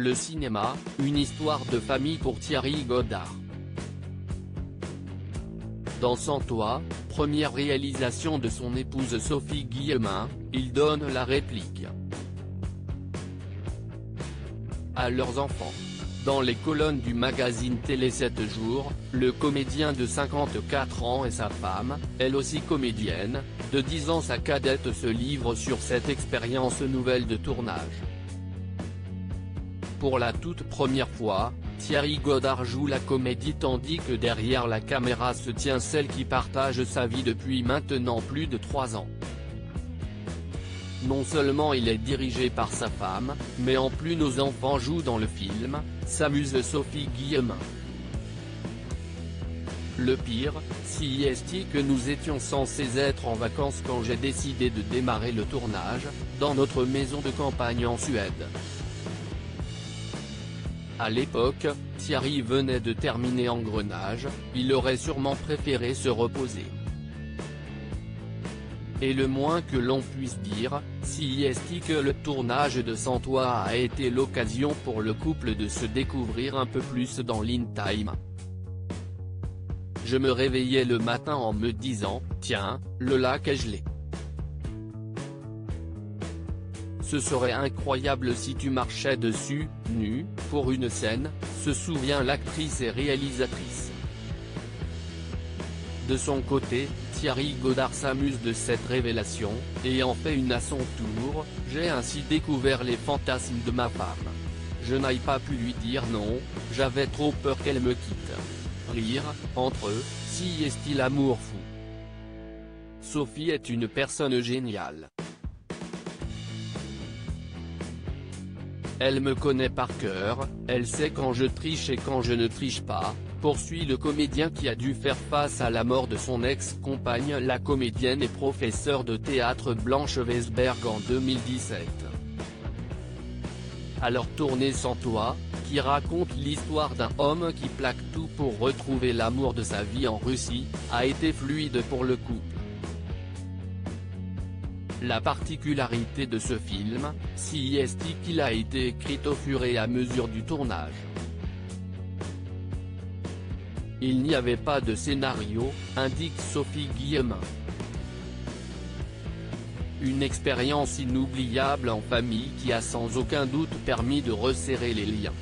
Le cinéma, une histoire de famille pour Thierry Godard. Dans Sans toi, première réalisation de son épouse Sophie Guillemin, il donne la réplique à leurs enfants. Dans les colonnes du magazine Télé 7 jours, le comédien de 54 ans et sa femme, elle aussi comédienne, de 10 ans sa cadette se livrent sur cette expérience nouvelle de tournage. Pour la toute première fois, Thierry Godard joue la comédie tandis que derrière la caméra se tient celle qui partage sa vie depuis maintenant plus de 3 ans. Non seulement il est dirigé par sa femme, mais en plus nos enfants jouent dans le film, s'amuse Sophie Guillemin. Le pire, si est que nous étions censés être en vacances quand j'ai décidé de démarrer le tournage, dans notre maison de campagne en Suède. À l'époque, Thierry venait de terminer Engrenage, il aurait sûrement préféré se reposer. Et le moins que l'on puisse dire, si est que le tournage de Sans toi a été l'occasion pour le couple de se découvrir un peu plus dans l'in time. Je me réveillais le matin en me disant, tiens, le lac est gelé. Ce serait incroyable si tu marchais dessus, nu, pour une scène, se souvient l'actrice et réalisatrice. De son côté, Thierry Godard s'amuse de cette révélation, et en fait une à son tour, j'ai ainsi découvert les fantasmes de ma femme. Je n'ai pas pu lui dire non, j'avais trop peur qu'elle me quitte. Rire, entre eux, si est-il amour fou. Sophie est une personne géniale. Elle me connaît par cœur, elle sait quand je triche et quand je ne triche pas, poursuit le comédien qui a dû faire face à la mort de son ex-compagne la comédienne et professeure de théâtre Blanche Weisberg en 2017. Alors tournée Sans toi, qui raconte l'histoire d'un homme qui plaque tout pour retrouver l'amour de sa vie en Russie, a été fluide pour le couple. La particularité de ce film, si est qu'il a été écrit au fur et à mesure du tournage. Il n'y avait pas de scénario, indique Sophie Guillemin. Une expérience inoubliable en famille qui a sans aucun doute permis de resserrer les liens.